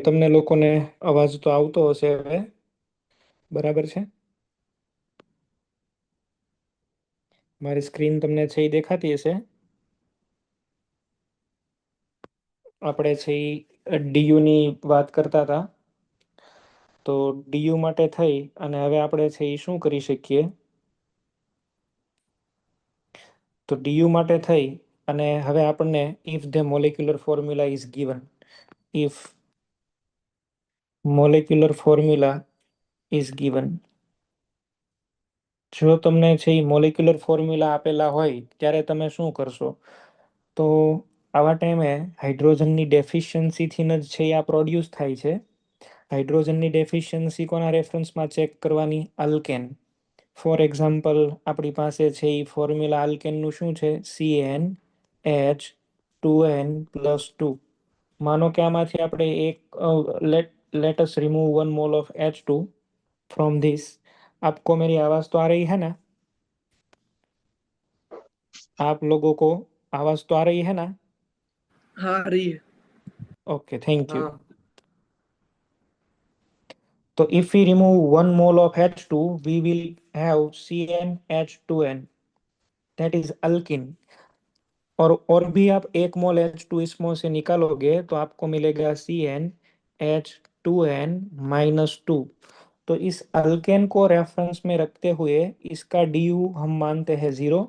તમને લોકોને અવાજ તો આવતો હશે હવે, બરાબર છે? મારી સ્ક્રીન તમને છે એ દેખાતી હશે. આપણે છે એ ડીયુ ની વાત કરતા હતા. તો ડીયુ માટે થઈ અને હવે આપણે છે એ શું કરી શકીએ? તો ડીયુ માટે થઈ અને હવે આપણને if the molecular formula is given, if molecular formula is given, જો તમને છે એ મોલેક્યુલર ફોર્મ્યુલા આપેલા હોય ત્યારે તમે શું કરશો? તો આવા ટાઈમે હાઇડ્રોજનની ડેફિશિયન્સીથી જ છે એ આ પ્રોડ્યુસ થાય છે. હાઇડ્રોજનની ડેફિશિયન્સી કોના રેફરન્સમાં ચેક કરવાની? અલ્કેન. ફોર એક્ઝામ્પલ આપણી પાસે છે એ ફોર્મ્યુલા આલ્કેનનું શું છે? CnH2n+2. માનો કે આમાંથી આપણે એક let us remove 1 mole of H2 from this. आपको मेरी आवाज तो आ रही है ना? आप लोगों को आवाज तो आ रही है ना? हाँ आ रही है। Okay, thank you. हाँ तो if we remove 1 mole of H2 we will have CnH2n, that is alkene। और भी आप 1 मोल H2 इसमें से निकालोगे तो आपको मिलेगा CnH2n-2। तो इस अल्केन को रेफरेंस में रखते हुए इसका डी हम मानते हैं 0।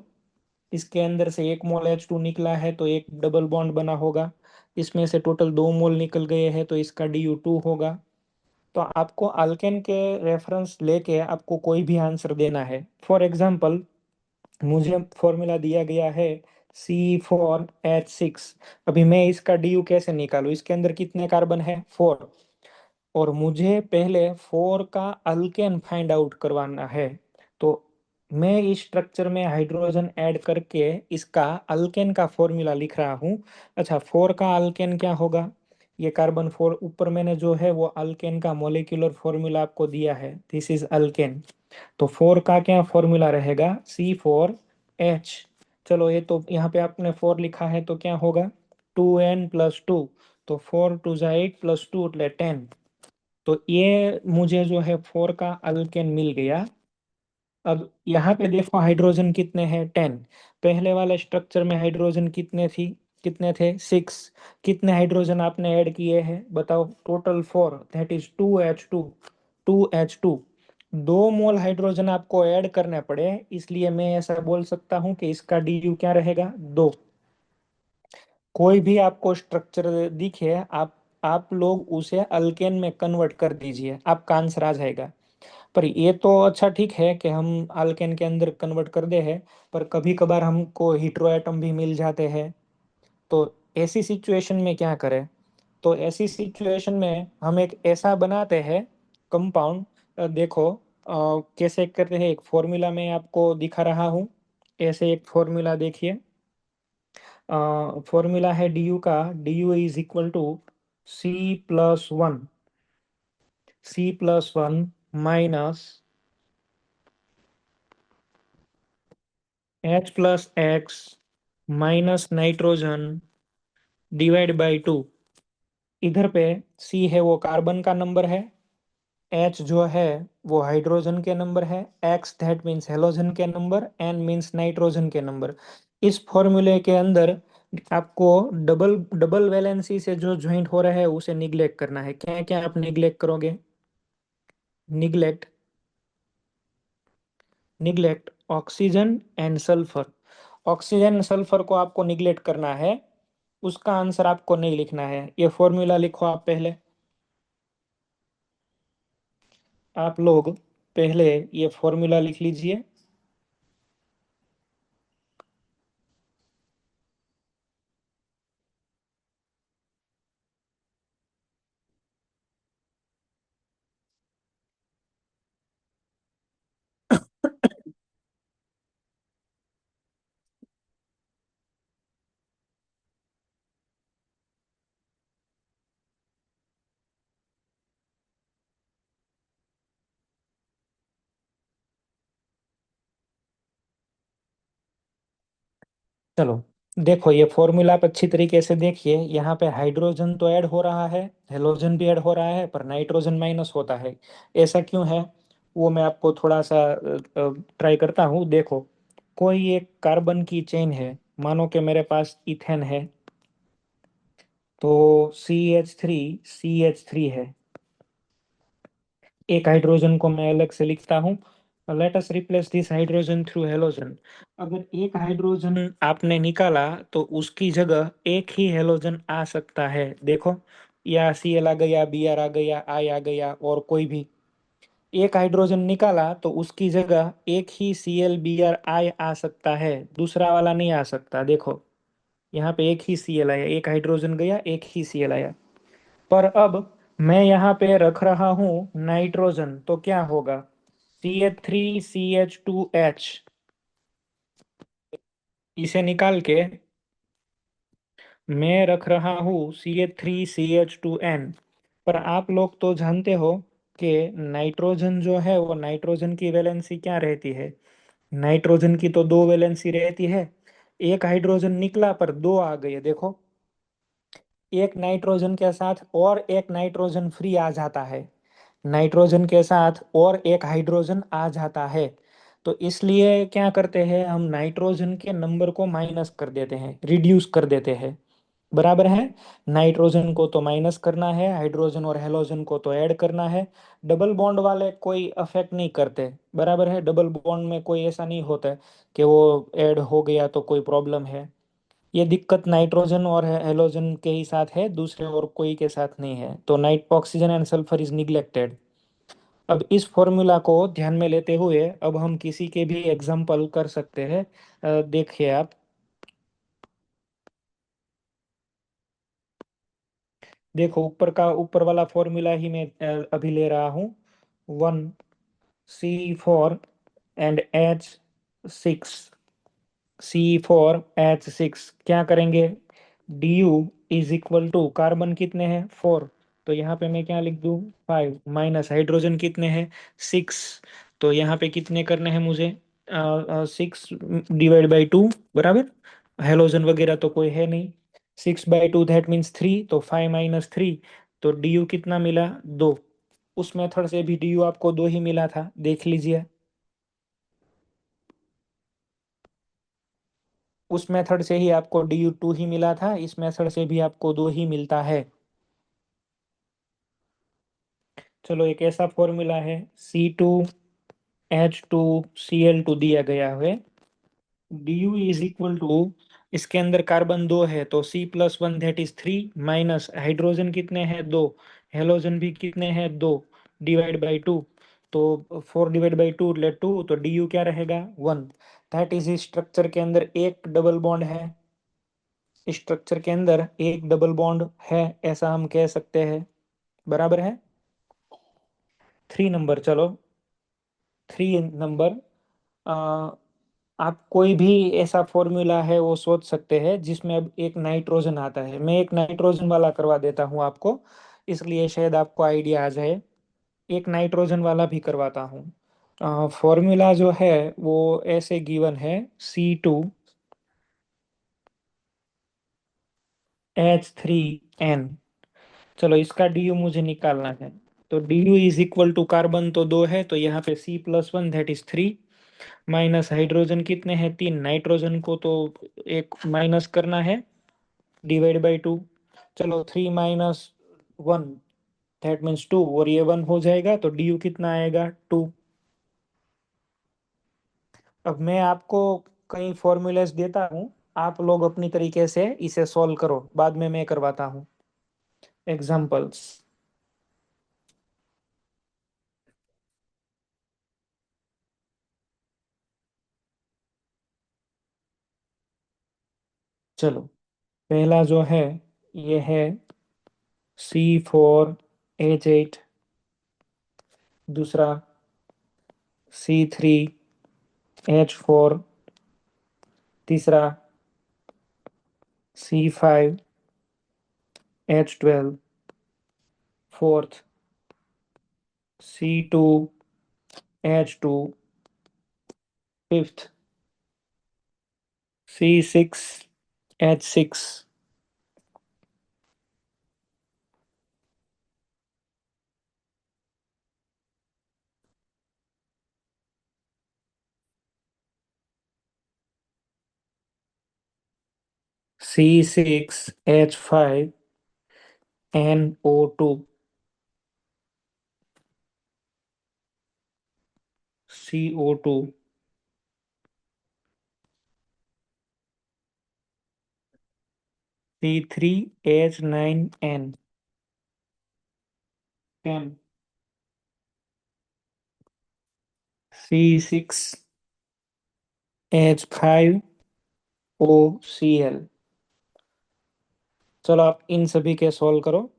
इसके अंदर से 1 मोल H2 निकला है तो एक डबल बॉन्ड बना होगा। इसमें से टोटल 2 मोल निकल गए हैं तो इसका डी2 होगा। तो आपको अल्केन के रेफरेंस लेके आपको कोई भी आंसर देना है। फॉर एग्जांपल मुझे फॉर्मूला दिया गया है C4H6। अभी मैं इसका डी कैसे निकालूं? इसके अंदर कितने कार्बन है? 4। और मुझे पहले 4 का अल्केन फाइंड आउट करवाना है। तो मैं इस स्ट्रक्चर में हाइड्रोजन ऐड करके इसका अल्केन का फॉर्मूला लिख रहा हूँ। अच्छा, 4 का अल्केन क्या होगा? ये कार्बन 4 ऊपर मैंने जो है वो अल्केन का मोलिकुलर फॉर्मूला आपको दिया है, दिस इज अल्केन। तो 4 का क्या फॉर्मूला रहेगा? C4H। चलो ये तो यहाँ पे आपने 4 लिखा है तो क्या होगा? 2n+2। तो 4 2 8 + 2 એટલે 10। तो ये मुझे जो है 4 का अल्केन मिल गया। अब यहाँ पे देखो हाइड्रोजन कितने हैं? 10। पहले वाले स्ट्रक्चर में हाइड्रोजन कितने थे? 6। कितने हाइड्रोजन आपने ऐड किए हैं बताओ? Total 4, that is 2H2। 2H2 2 mole hydrogen आपको ऐड करने पड़े, इसलिए मैं ऐसा बोल सकता हूं कि इसका डी क्या रहेगा? 2। कोई भी आपको स्ट्रक्चर दिखे, आप लोग उसे अल्केन में कन्वर्ट कर दीजिए, आपका आंसर आ जाएगा। पर ये तो अच्छा ठीक है कि हम अल्केन के अंदर कन्वर्ट कर दे हैं, पर कभी कभार हमको हीट्रोएटम भी मिल जाते हैं। तो ऐसी सिचुएशन में क्या करें? तो ऐसी सिचुएशन में हम एक ऐसा बनाते हैं कंपाउंड। देखो कैसे करते हैं, एक फॉर्मूला मैं आपको दिखा रहा हूँ। ऐसे एक फॉर्मूला देखिए। फॉर्मूला है डी का, D is equal to C+1 minus H+X minus nitrogen divide by 2। इधर पे C है वो कार्बन का नंबर है, H जो है वो हाइड्रोजन के नंबर है, X दैट मीन्स हेलोजन के नंबर, N मीन्स नाइट्रोजन के नंबर। इस फॉर्मूले के अंदर आपको डबल डबल वैलेंसी से जो ज्वाइंट हो रहा है उसे निग्लेक्ट करना है। क्या क्या आप निग्लेक्ट करोगे? Neglect neglect oxygen and sulphur. Oxygen sulphur को आपको निग्लेक्ट करना है, उसका आंसर आपको नहीं लिखना है। ये फॉर्मूला लिखो आप पहले, आप लोग पहले ये फॉर्मूला लिख लीजिए। चलो देखो ये फॉर्मूला आप अच्छी तरीके से देखिए, यहाँ पे हाइड्रोजन तो ऐड हो रहा है, हेलोजन भी ऐड हो रहा है, पर नाइट्रोजन माइनस होता है। ऐसा क्यों है, वो मैं आपको थोड़ा सा ट्राई करता हूँ। देखो, कोई एक कार्बन की चेन है, मानो कि मेरे पास इथेन है, तो CH3 है। एक हाइड्रोजन को मैं अलग से लिखता हूँ। Let us replace this hydrogen through halogen. अगर एक हाइड्रोजन आपने निकाला तो उसकी जगह एक ही हेलोजन आ सकता है। देखो, या Cl आ गया, Br आ गया, I आ गया, और कोई भी एक हाइड्रोजन निकाला तो उसकी जगह एक ही Cl Br I आ सकता है, दूसरा वाला नहीं आ सकता। देखो, यहाँ पे एक ही Cl आया, एक हाइड्रोजन गया, एक ही Cl आया। पर अब मैं यहाँ पे रख रहा हूँ नाइट्रोजन, तो क्या होगा, CH3CH2H। इसे निकाल के मैं रख रहा हूँ CH3CH2N। पर आप लोग तो जानते हो कि नाइट्रोजन जो है वो, नाइट्रोजन की वैलेंसी क्या रहती है। नाइट्रोजन की तो दो वैलेंसी रहती है। एक हाइड्रोजन निकला पर दो आ गए। देखो, एक नाइट्रोजन के साथ और एक नाइट्रोजन फ्री आ जाता है, नाइट्रोजन के साथ और एक हाइड्रोजन आ जाता है। तो इसलिए क्या करते हैं हम, नाइट्रोजन के नंबर को माइनस कर देते हैं, रिड्यूस कर देते हैं। बराबर है। नाइट्रोजन को तो माइनस करना है, हाइड्रोजन और हेलोजन को तो ऐड करना है। डबल बॉन्ड वाले कोई अफेक्ट नहीं करते। बराबर है, डबल बॉन्ड में कोई ऐसा नहीं होता है कि वो ऐड हो गया तो कोई प्रॉब्लम है। ये दिक्कत नाइट्रोजन और हेलोजन के ही साथ है, दूसरे और कोई के साथ नहीं है। तो night oxygen and sulphur is neglected. अब इस फॉर्मूला को ध्यान में लेते हुए अब हम किसी के भी एग्जाम्पल कर सकते हैं। देखिए आप, देखो ऊपर वाला फॉर्मूला ही मैं अभी ले रहा हूँ। 1C4 and H6। C4H6 क्या करेंगे, Du is equal to, carbon कितने हैं 4, तो यहाँ पे मैं क्या लिख दूँ 5, माइनस हाइड्रोजन कितने हैं 6, तो यहाँ पे कितने करने हैं मुझे 6 डिवाइड बाई 2। बराबर, हेलोजन वगैरह तो कोई है नहीं। 6/2 दैट मीन्स 3, तो 5 - 3, तो Du कितना मिला 2। उस मेथड से भी Du आपको 2 ही मिला था, देख लीजिए। उस मेथड से ही आपको Du 2 ही मिला था, इस मेथड से भी आपको 2 ही मिलता है। चलो, एक ऐसा फॉर्मूला है, C2H2Cl2 दिया गया है। Du इज इक्वल टू, इसके अंदर कार्बन 2 है तो C+1 that is 3, minus hydrogen कितने हैं 2, हेलोजन भी कितने हैं 2, डिवाइड बाई 2। तो 4/2 लेट 2, तो Du क्या रहेगा 1। दैट इज, इस स्ट्रक्चर के अंदर एक डबल बॉन्ड है, स्ट्रक्चर के अंदर एक डबल बॉन्ड है, ऐसा हम कह सकते हैं। बराबर है। 3 नंबर, चलो 3 नंबर, आप कोई भी ऐसा फॉर्मूला है वो सोच सकते हैं जिसमें अब एक नाइट्रोजन आता है। मैं एक नाइट्रोजन वाला करवा देता हूँ आपको, इसलिए शायद आपको आइडिया आ जाए। एक नाइट्रोजन वाला भी करवाता हूँ। फॉर्मूला जो है वो ऐसे गिवन है, C2H3N। चलो, इसका डी यू मुझे निकालना है। तो D U is equal to, carbon तो 2 है तो यहाँ पे C+1 that is 3, minus hydrogen कितने हैं 3, नाइट्रोजन को तो एक माइनस करना है, डिवाइड बाई 2। चलो, 3 - 1 दैट मीन्स 2, और ये 1 हो जाएगा तो डी यू कितना आएगा 2। अब मैं आपको कई फॉर्मूलेस देता हूँ, आप लोग अपनी तरीके से इसे सॉल्व करो, बाद में मैं करवाता हूँ एग्जाम्पल्स। चलो, पहला जो है ये है C4H8, दूसरा C3H4, तीसरा C5H12, fourth C2H2, fifth C6 H6, C6, H5, NO2, CO2, C3H9N, 10, C6H5OCl। चलो आप इन सभी के सॉल्व करो।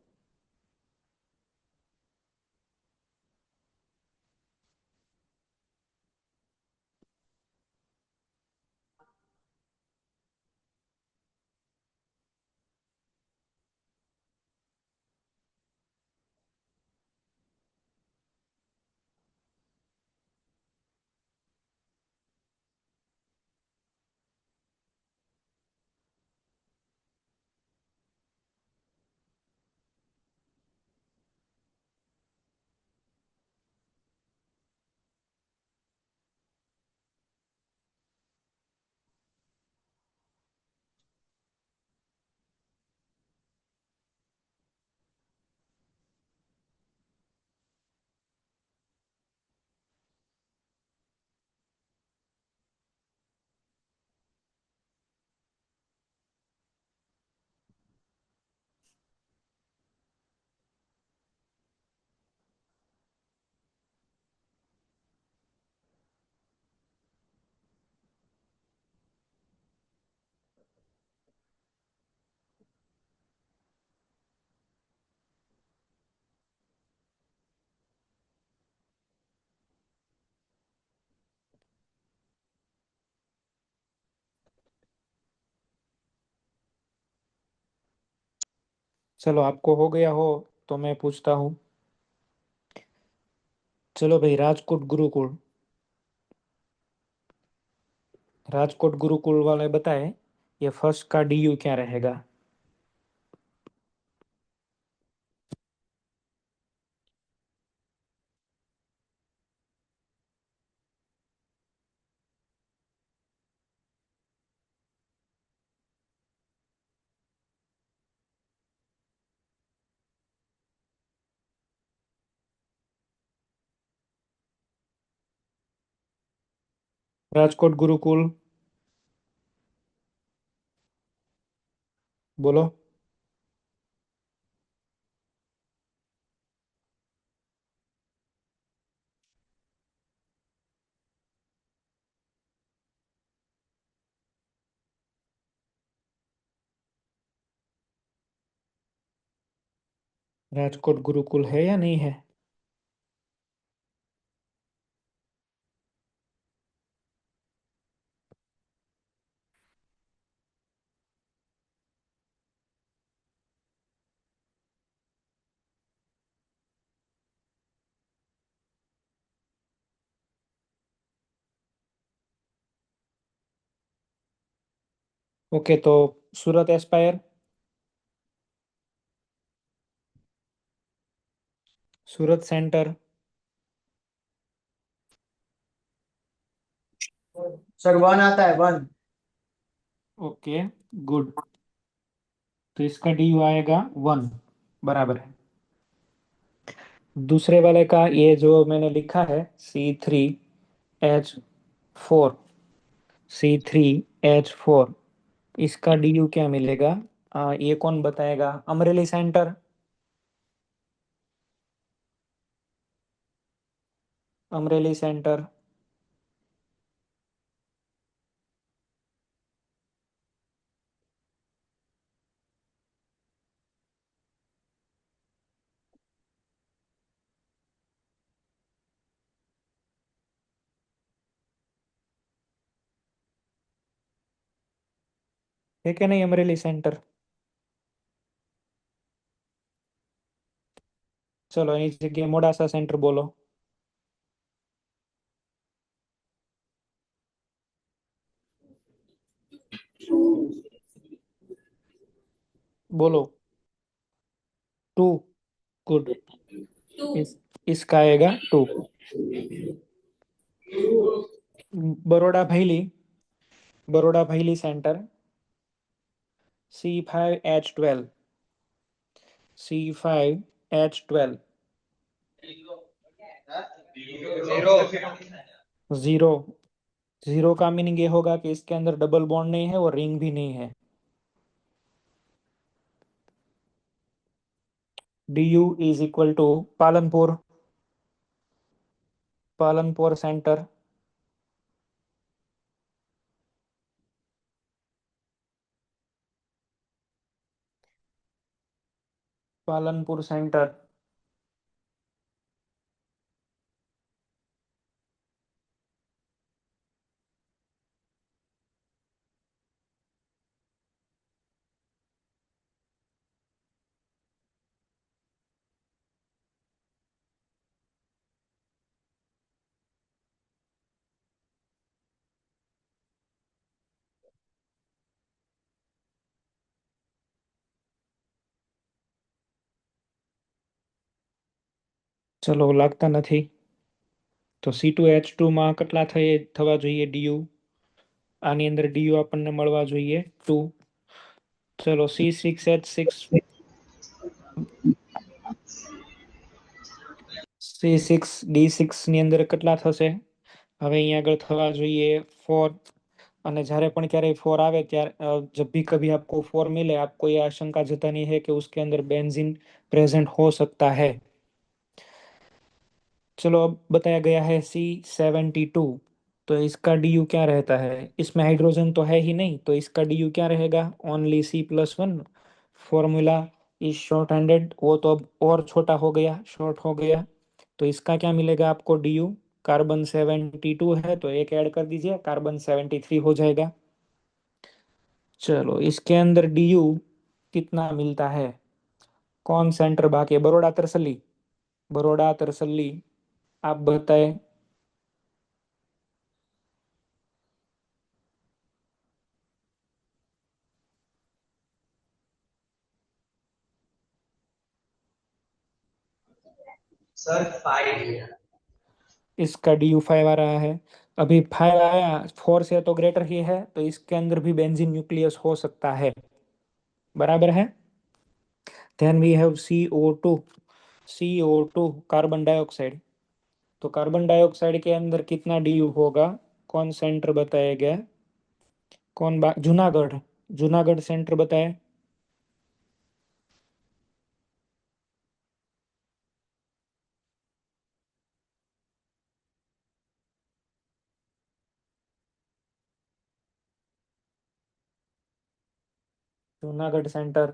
चलो आपको हो गया हो तो मैं पूछता हूँ। चलो भाई, राजकोट गुरुकुल वाले बताए, ये फर्स्ट का DU क्या रहेगा। राजकोट गुरुकुल, बोलो। राजकोट गुरुकुल है या नहीं है। ओके, तो सूरत एस्पायर, सूरत सेंटर। सर 1 आता है 1। Okay, good. तो इसका DU आएगा 1, बराबर है। दूसरे वाले का ये जो मैंने लिखा है, C3H4, C3H4, इसका DU क्या मिलेगा। ये कौन बताएगा, अमरेली सेंटर। अमरेली सेंटर। है क्या नहीं अमरेली सेंटर। चलो इस जगह मोडासा सेंटर बोलो। बोलो। टू। गुड। टू। इसका आएगा टू। बरोड़ा भैली। बरोड़ा भैली centre. C5H12। C5H12। Zero. Zero का मीनिंग ये होगा कि इसके अंदर डबल बॉन्ड नहीं है और रिंग भी नहीं है। Du = Palanpur. Palanpur centre. Palanpur centre. ચલો લાગતા નથી તો C2H2 માં કેટલા થવા જોઈએ DU? આની અંદર DU આપણને મળવા જોઈએ 2। ચલો C6H6। C6D6 ની અંદર કેટલા થશે? હવે અહીંયા આગળ થવા જોઈએ 4। અને જ્યારે પણ ક્યારેય 4 આવે ત્યારે जब भी कभी आपको 4 मिले आपको ये आशंका जतानी है कि उसके अंदर बेंजीन प्रेजेंट हो सकता है। चलो अब बताया गया है C72। तो इसका DU क्या रहता है? इसमें हाइड्रोजन तो है ही नहीं, तो इसका DU क्या रहेगा? Only C+1। Formula is short handed, वो तो अब और छोटा हो गया, शॉर्ट हो गया। तो इसका क्या मिलेगा आपको DU? कार्बन 72 है तो एक ऐड कर दीजिए, कार्बन 73 हो जाएगा। चलो इसके अंदर DU कितना मिलता है? कौन सेंटर बाकी है? बरोड़ा तरसली। बरोड़ा तरसली, आप बताएं। सर 5। इसका DU 5 आ रहा है। अभी 5 आया, 4 से तो ग्रेटर ही है, तो इसके अंदर भी बेंजीन न्यूक्लियस हो सकता है। बराबर है। Then we have CO2। CO2 carbon dioxide. तो कार्बन डाइऑक्साइड के अंदर कितना DU होगा? कौन सेंटर बताया गया? जूनागढ़। जूनागढ़ सेंटर बताए। जूनागढ़ सेंटर।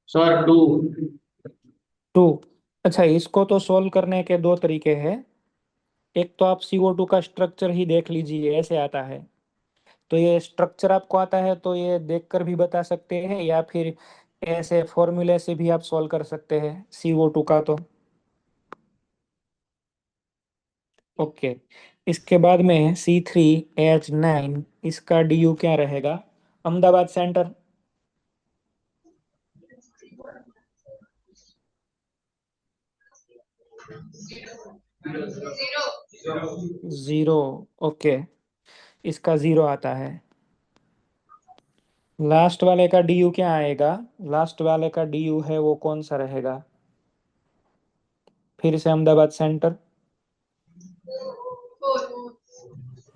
सर 2। 2। अच्छा, इसको तो सोल्व करने के दो तरीके हैं। एक तो आप CO2 का स्ट्रक्चर ही देख लीजिए, ऐसे आता है। तो ये स्ट्रक्चर आपको आता है तो ये देखकर भी बता सकते हैं, या फिर ऐसे फॉर्मूले से भी आप सॉल्व कर सकते हैं CO2 का तो। ओके। इसके बाद में C3H9, इसका DU क्या रहेगा? अहमदाबाद सेंटर। जीरो। ओके, इसका जीरो आता है। लास्ट वाले का DU क्या आएगा? लास्ट वाले का DU है वो कौन सा रहेगा? फिर से अहमदाबाद सेंटर।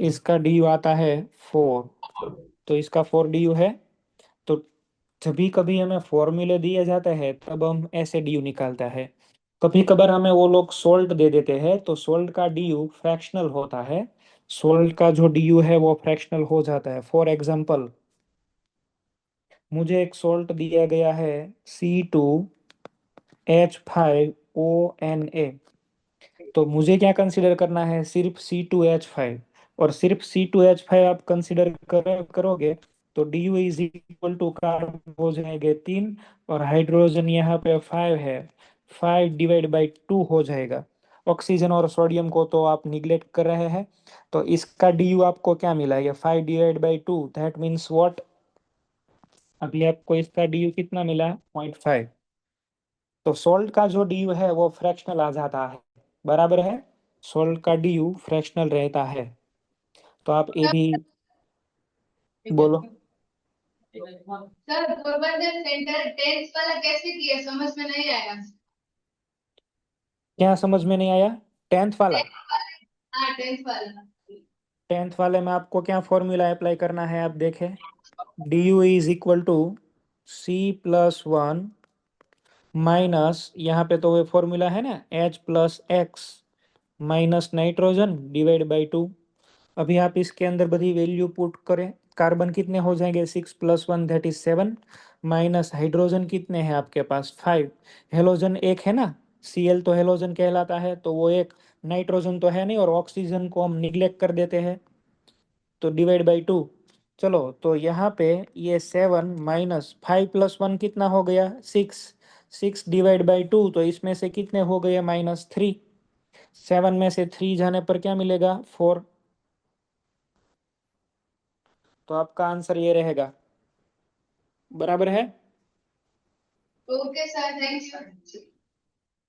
इसका DU आता है 4। तो इसका 4 DU है। तो जब भी कभी हमें फॉर्मूले दिए जाते हैं तब हम ऐसे DU निकालता है। कभी कभार हमें वो लोग सोल्ट दे देते हैं तो सोल्ट का DU फ्रैक्शनल होता है। सोल्ट का जो DU है वो फ्रैक्शनल हो जाता है। फॉर एग्जाम्पल, मुझे एक सोल्ट दिया गया है C2H5ONA। तो मुझे क्या कंसीडर करना है? सिर्फ C2H5। और सिर्फ C2H5 आप कंसीडर करोगे तो DU is equal to carbon हो जाएंगे 3, और हाइड्रोजन यहाँ पे 5 है, 5/2 हो जाएगा। ऑक्सीजन और सोडियम को तो आप निग्लेक्ट कर रहे हैं। तो इसका DU आपको क्या मिला? ये 5/2, दैट मीन्स व्हाट? अभी आपको इसका डी यू कितना मिला? 0.5। तो सोल्ट का जो डी यू है वो फ्रैक्शनल आ जाता है, बराबर है। सोल्ट का डी यू फ्रैक्शनल रहता है। तो आप ये भी बोलो। सर पोरबंदर सेंटर 10th वाला कैसे किया, समझ में नहीं आया। क्या समझ में नहीं आया? 10th वाला? 10th वाला, हाँ 10th वाला। 10th वाले में आपको क्या फॉर्मूला अप्लाई करना है, आप देखें। D U is equal to C+1 minus, यहाँ पे तो वो फॉर्मूला है ना, H+X minus nitrogen divide by 2। अभी आप इसके अंदर बधी वैल्यू पुट करें। कार्बन कितने हो जाएंगे? 6+1 दैट इज 7, माइनस हाइड्रोजन कितने हैं आपके पास? 5। हेलोजन एक है ना, Cl तो हेलोजन कहलाता है, तो वो एक। नाइट्रोजन तो है नहीं, और ऑक्सीजन को हम निग्लेक्ट कर देते हैं, तो डिवाइड बाई 2। चलो, तो यहाँ पे ये 7 - 5 + 1 कितना हो गया? 6। 6 डिवाइड बाई 2, तो इसमें से कितने हो गए? -3। 7 में से 3 जाने पर क्या मिलेगा? 4। तो आपका आंसर ये रहेगा, बराबर है। Okay sir, thank you.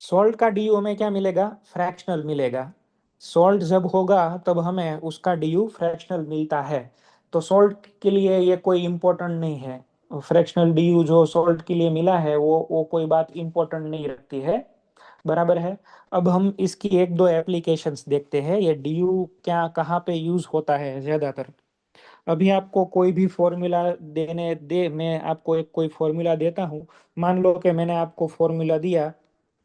Salt का डीयू हमें क्या मिलेगा? फ्रैक्शनल मिलेगा। सॉल्ट जब होगा तब हमें उसका डीयू फ्रैक्शनल मिलता है। तो सॉल्ट के लिए ये कोई इम्पोर्टेंट नहीं है। फ्रैक्शनल डीयू जो सॉल्ट के लिए मिला है वो कोई बात इम्पोर्टेंट नहीं रखती है, बराबर है। अब हम इसकी एक दो एप्लीकेशंस देखते हैं, ये डीयू क्या कहाँ पे यूज होता है ज्यादातर। अभी आपको कोई भी फॉर्मूला देने दे, मैं आपको एक कोई फॉर्मूला देता हूँ। मान लो कि मैंने आपको फॉर्मूला दिया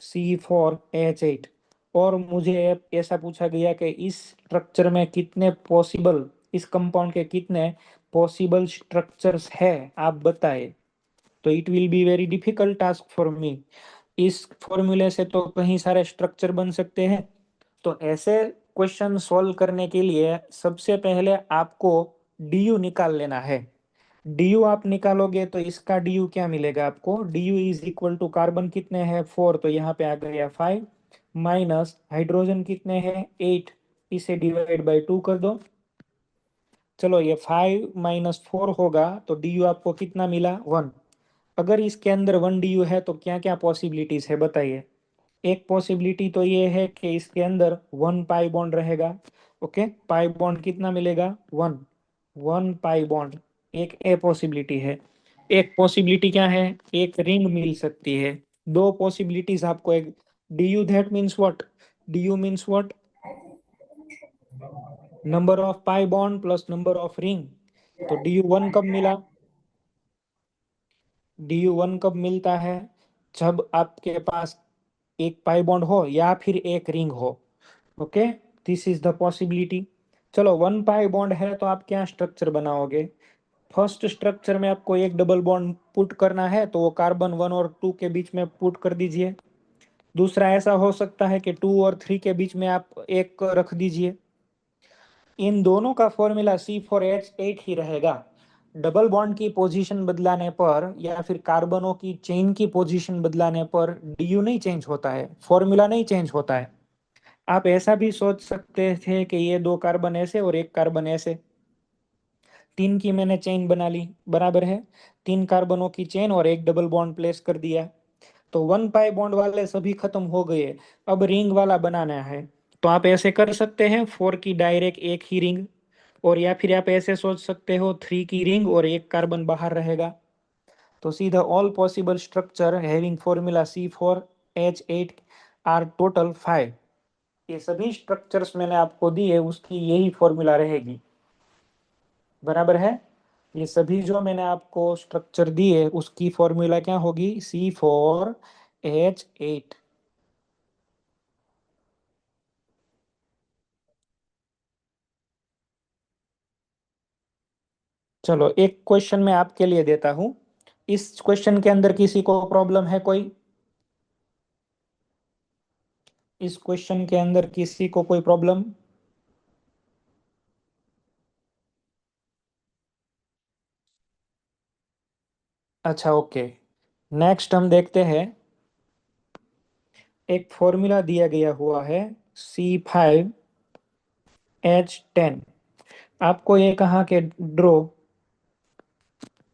C4H8, और मुझे ऐसा पूछा गया कि इस स्ट्रक्चर में कितने पॉसिबल, इस कंपाउंड के कितने पॉसिबल स्ट्रक्चर्स है, आप बताए। तो it will be very difficult task for me. इस फॉर्मूले से तो कहीं सारे स्ट्रक्चर बन सकते हैं। तो ऐसे क्वेश्चन सॉल्व करने के लिए सबसे पहले आपको डीयू निकाल लेना है। डीयू आप निकालोगे तो इसका डीयू क्या मिलेगा आपको? DU is equal to, carbon कितने हैं? 4, तो यहाँ पे आ गया 5, माइनस हाइड्रोजन कितने हैं? 8। इसे डिवाइड बाई 2 कर दो। चलो, ये 5 - 4 होगा, तो डीयू आपको कितना मिला? 1। अगर इसके अंदर 1 डीयू है तो क्या क्या पॉसिबिलिटीज है, बताइए। एक पॉसिबिलिटी तो ये है कि इसके अंदर 1 पाई बॉन्ड रहेगा। ओके, पाई बॉन्ड कितना मिलेगा? 1। 1 पाई बॉन्ड एक ए पॉसिबिलिटी है। एक पॉसिबिलिटी क्या है? एक रिंग मिल सकती है। दो पॉसिबिलिटीज आपको एक। D you that means what? D you means what? Number of pi bond plus number of ring. तो डी यू 1 कब मिला? डी यू 1 कब मिलता है? जब आपके पास एक पाई बॉन्ड हो या फिर एक रिंग हो। Okay, this is the possibility. चलो, 1 पाई बॉन्ड है तो आप क्या स्ट्रक्चर बनाओगे? फर्स्ट स्ट्रक्चर में आपको एक डबल बॉन्ड पुट करना है, तो वो कार्बन 1 और 2 के बीच में पुट कर दीजिए। दूसरा ऐसा हो सकता है कि 2 और 3 के बीच में आप एक रख दीजिए। इन दोनों का फॉर्मूला C4H8 ही रहेगा। डबल बॉन्ड की पोजीशन बदलाने पर या फिर कार्बनों की चेन की पोजीशन बदलाने पर डीयू नहीं चेंज होता है, फॉर्मूला नहीं चेंज होता है। आप ऐसा भी सोच सकते थे कि ये दो कार्बन ऐसे और एक कार्बन ऐसे। 3 की मैंने चेन बना ली, बराबर है। 3 कार्बनों की चेन और एक डबल बॉन्ड प्लेस कर दिया, तो 1 पाई बॉन्ड वाले सभी खत्म हो गए। अब रिंग वाला बनाना है, तो आप ऐसे कर सकते हैं, 4 की डायरेक्ट एक ही रिंग। और या फिर आप ऐसे सोच सकते हो, 3 की रिंग और एक कार्बन बाहर रहेगा। तो सीधा all possible structure having formula C4H8 are total 5। ये सभी स्ट्रक्चर्स मैंने आपको दिए, उसकी यही फॉर्मूला रहेगी, बराबर है। ये सभी जो मैंने आपको स्ट्रक्चर दिए उसकी फॉर्मूला क्या होगी? C4H8। चलो, एक क्वेश्चन मैं आपके लिए देता हूं। इस क्वेश्चन के अंदर किसी को प्रॉब्लम है कोई? इस क्वेश्चन के अंदर किसी को कोई प्रॉब्लम? अच्छा, ओके। नेक्स्ट हम देखते हैं। एक फॉर्मूला दिया गया हुआ है C5H10। आपको ये कहा कि ड्रॉ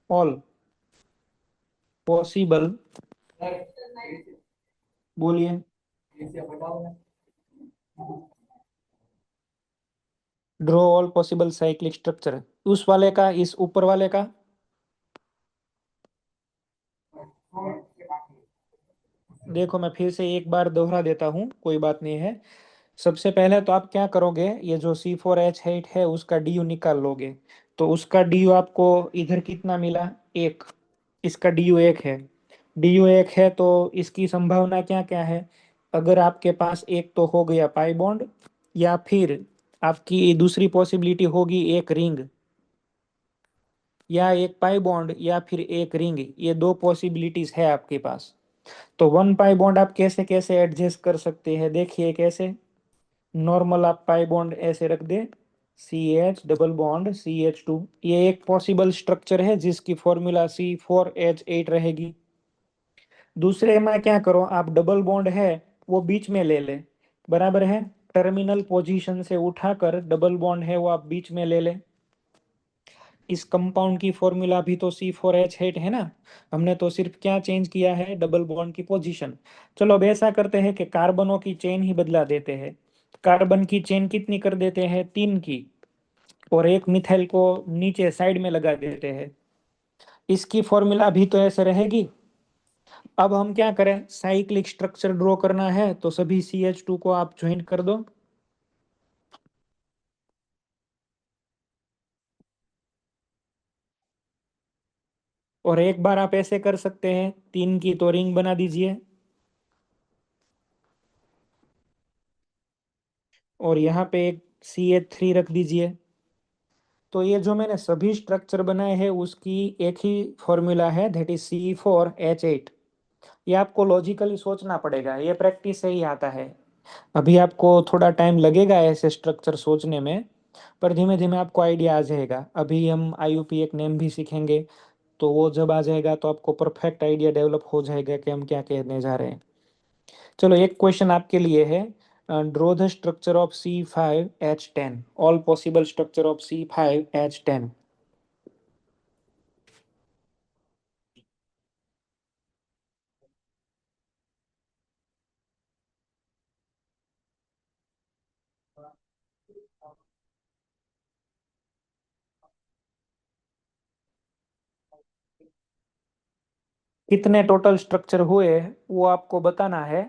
ऑल पॉसिबल, बोलिए। Draw all possible cyclic structure, उस वाले का, इस ऊपर वाले का। देखो मैं फिर से एक बार दोहरा देता हूँ, कोई बात नहीं है। सबसे पहले तो आप क्या करोगे, ये जो C4H8 है उसका डी यू निकाल लोगे। तो उसका डी यू आपको इधर कितना मिला, एक। इसका डी यू एक है। डी यू एक है तो इसकी संभावना क्या क्या है, अगर आपके पास एक तो हो गया पाई बॉन्ड, या फिर आपकी दूसरी पॉसिबिलिटी होगी एक रिंग, या एक पाई बॉन्ड या फिर एक रिंग, ये दो पॉसिबिलिटीज है आपके पास। तो वन पाई बॉन्ड आप कैसे कैसे एडजस्ट कर सकते हैं, देखिए कैसे। नॉर्मल आप पाई बॉन्ड ऐसे रख दे, CH डबल बॉन्ड CH2, ये एक पॉसिबल स्ट्रक्चर है जिसकी फॉर्मूला C4H8 रहेगी। दूसरे में क्या करो, आप डबल बॉन्ड है वो बीच में ले ले, बराबर है। टर्मिनल पोजीशन से उठाकर डबल बॉन्ड है वो आप बीच में ले ले। इस कंपाउंड की फॉर्मूला भी तो C4H8 है ना, हमने तो सिर्फ क्या चेंज किया है, डबल बॉन्ड की पोजीशन। चलो अब ऐसा करते हैं कि कार्बनों की चेन ही बदला देते हैं। कार्बन की चेन कितनी कर देते हैं, 3 की, और एक मिथाइल को नीचे साइड में लगा देते हैं। इसकी फॉर्मूला भी तो ऐसे रहेगी। अब हम क्या करें, साइक्लिक स्ट्रक्चर ड्रॉ करना है तो सभी CH2 को आप ज्वाइन कर दो। और एक बार आप ऐसे कर सकते हैं, 3 की तो रिंग बना दीजिए, और यहाँ पे एक CH3 रख दीजिए। तो ये जो मैंने सभी स्ट्रक्चर बनाए हैं उसकी एक ही फॉर्मूला है, दैट इज C4H8। ये आपको लॉजिकली सोचना पड़ेगा, ये प्रैक्टिस से ही आता है। अभी आपको थोड़ा टाइम लगेगा ऐसे स्ट्रक्चर सोचने में, पर धीमे धीमे आपको आइडिया आ जाएगा। अभी हम IUP1 नेम भी सीखेंगे, तो वो जब आ जाएगा तो आपको परफेक्ट आइडिया डेवलप हो जाएगा कि हम क्या कहने जा रहे हैं। चलो एक क्वेश्चन आपके लिए है, draw the structure of C5H10, all possible structure of C5H10। कितने टोटल स्ट्रक्चर हुए वो आपको बताना है।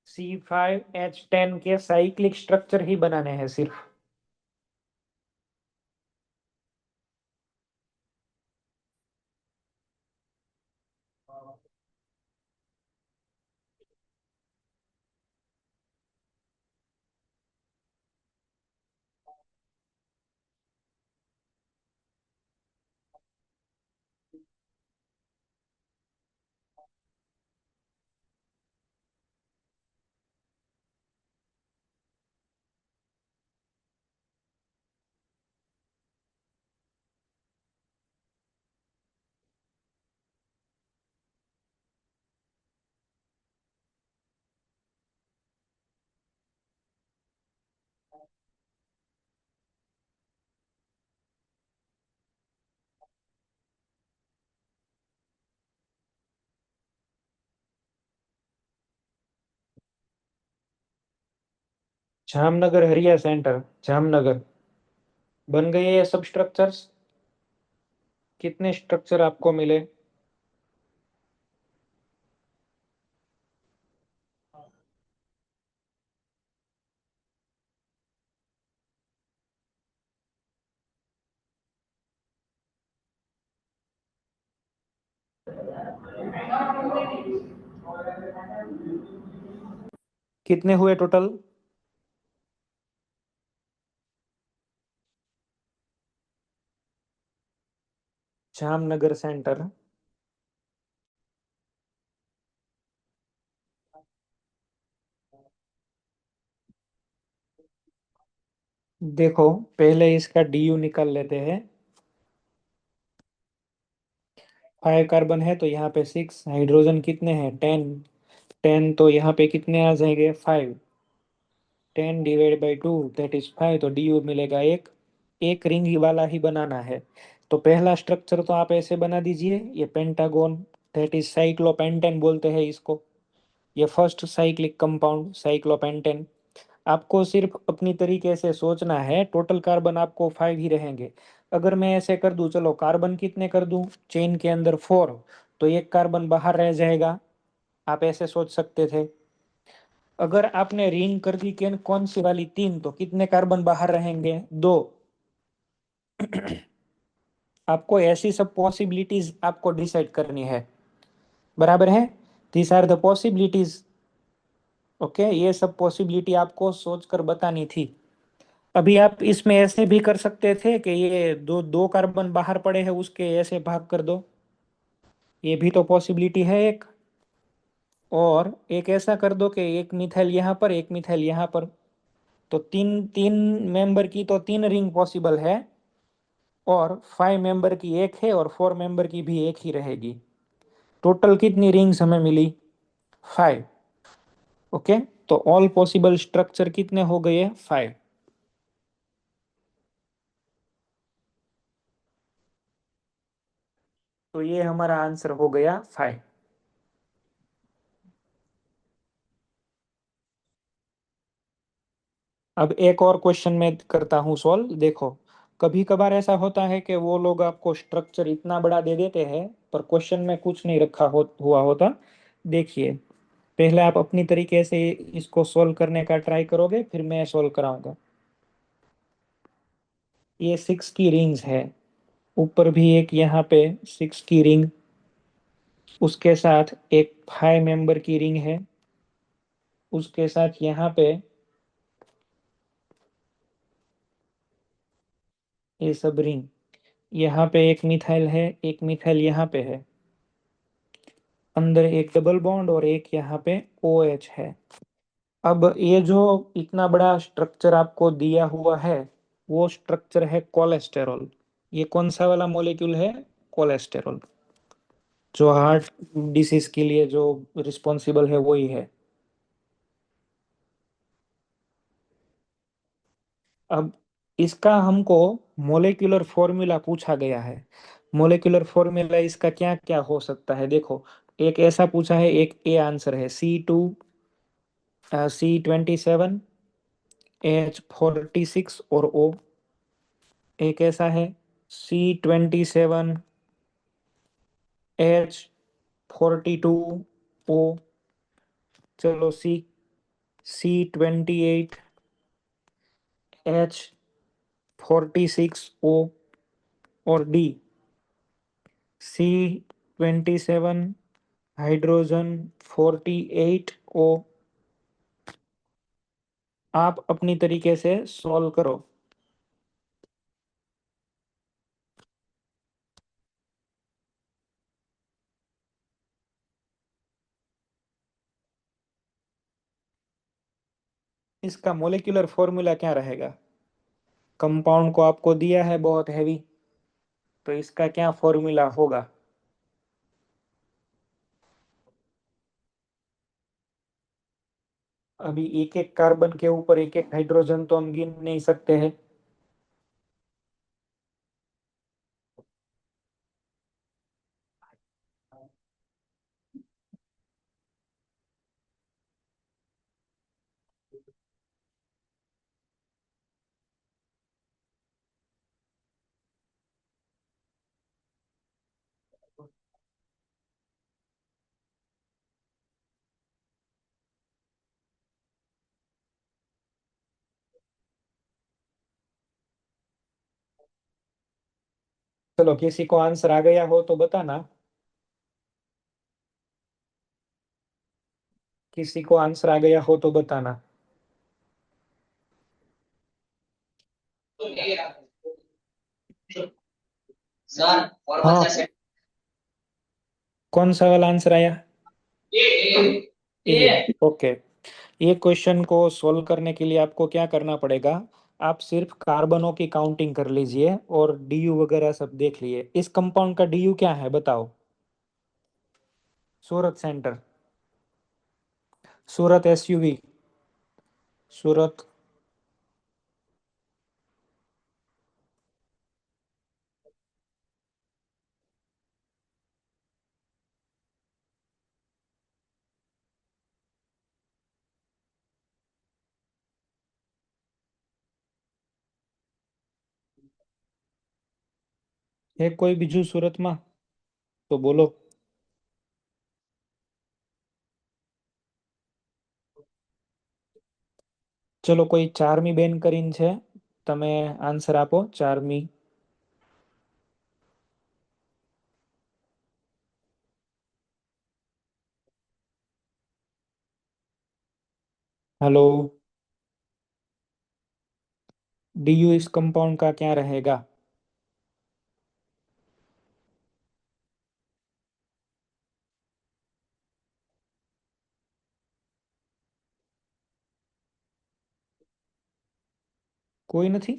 C5H10 के साइक्लिक स्ट्रक्चर ही बनाने हैं सिर्फ। जामनगर हरिया सेंटर, जामनगर, बन गए ये सब स्ट्रक्चर्स। कितने स्ट्रक्चर आपको मिले, कितने हुए टोटल। जामनगर सेंटर, देखो पहले इसका DU निकाल लेते हैं। 5 कार्बन है तो यहाँ पे 6, हाइड्रोजन कितने हैं, 10। 10 तो यहाँ पे कितने आ जाएंगे, 5। 10 डिवाइड बाई 2 दैट इज 5, तो DU मिलेगा एक। एक रिंग वाला ही बनाना है, तो पहला स्ट्रक्चर तो आप ऐसे बना दीजिए, ये पेंटागोन, दैट इज साइक्लोपेंटेन बोलते हैं इसको। ये फर्स्ट साइक्लिक कंपाउंड साइक्लोपेंटेन। आपको सिर्फ अपनी तरीके से सोचना है, टोटल कार्बन आपको 5 ही रहेंगे। अगर मैं ऐसे कर दूं, चलो कार्बन कितने कर दूं चेन के अंदर 4, तो एक कार्बन बाहर रह जाएगा, आप ऐसे सोच सकते थे। अगर आपने रिंग कर दी कि कौन सी वाली 3, तो कितने कार्बन बाहर रहेंगे, 2। आपको ऐसी सब पॉसिबिलिटीज आपको डिसाइड करनी है, बराबर है। These are the possibilities. Okay, ये सब पॉसिबिलिटी आपको सोचकर बतानी थी। अभी आप इसमें ऐसे भी कर सकते थे कि ये दो दो कार्बन बाहर पड़े हैं उसके ऐसे भाग कर दो, ये भी तो पॉसिबिलिटी है एक। और एक ऐसा कर दो कि एक मिथाइल यहाँ पर, एक मिथाइल यहाँ पर, तो तीन तीन मेंबर की तो 3 रिंग पॉसिबल है, और 5 मेंबर की एक है, और 4 मेंबर की भी एक ही रहेगी। टोटल कितनी रिंग्स हमें मिली, 5। ओके, तो ऑल पॉसिबल स्ट्रक्चर कितने हो गए, 5। तो ये हमारा आंसर हो गया 5। अब एक और क्वेश्चन मैं करता हूँ सॉल्व, देखो। कभी कभार ऐसा होता है कि वो लोग आपको स्ट्रक्चर इतना बड़ा दे देते हैं पर क्वेश्चन में कुछ नहीं रखा हुआ होता। देखिए, पहले आप अपनी तरीके से इसको सॉल्व करने का ट्राई करोगे, फिर मैं सॉल्व कराऊंगा। ये 6 की रिंग्स है, ऊपर भी एक यहाँ पे 6 की रिंग, उसके साथ एक 5 मेंबर की रिंग है, उसके साथ यहाँ पे ये सब रिंग। यहाँ पे एक मिथाइल है, एक मिथाइल यहाँ पे है, अंदर एक डबल बॉन्ड, और एक यहाँ पे OH है। अब ये जो इतना बड़ा स्ट्रक्चर आपको दिया हुआ है, वो स्ट्रक्चर है कोलेस्टेरॉल। ये कौन सा वाला मॉलिक्यूल है, कोलेस्टेरॉल, जो हार्ट डिसीज के लिए जो रिस्पॉन्सिबल है वही है। अब इसका हमको मोलेक्युलर फॉर्मूला पूछा गया है। मोलेक्युलर फॉर्मूला इसका क्या क्या हो सकता है, देखो। एक ऐसा पूछा है, एक ए आंसर है, C27, H46 और O। एक ऐसा है C27, H42O। चलो, C28, H46O। और डी, C27, H48O। आप अपनी तरीके से सॉल्व करो। इसका मोलिकुलर फॉर्मूला क्या रहेगा, कंपाउंड को आपको दिया है बहुत हैवी, तो इसका क्या फॉर्मूला होगा। अभी एक एक कार्बन के ऊपर एक एक हाइड्रोजन तो हम गिन नहीं सकते हैं। चलो, किसी को आंसर आ गया हो तो बताना, किसी को आंसर आ गया हो तो बताना। सर और हाँ, बच्चा सेट कौन सा वाला आंसर आया, ए ए। ओके, ये क्वेश्चन को सोल्व करने के लिए आपको क्या करना पड़ेगा, आप सिर्फ कार्बनों की काउंटिंग कर लीजिए और डीयू वगैरह सब देख लिए। इस कंपाउंड का डीयू क्या है बताओ, सूरत सेंटर, सूरत SUV, सूरत। है कोई बीजू सूरत में तो बोलो। चलो कोई चारमी બેન કરીને છે, તમે આન્સર આપો ચારમી। हेलो। डीयू इस कंपाउंड का क्या रहेगा? કોઈ નથી?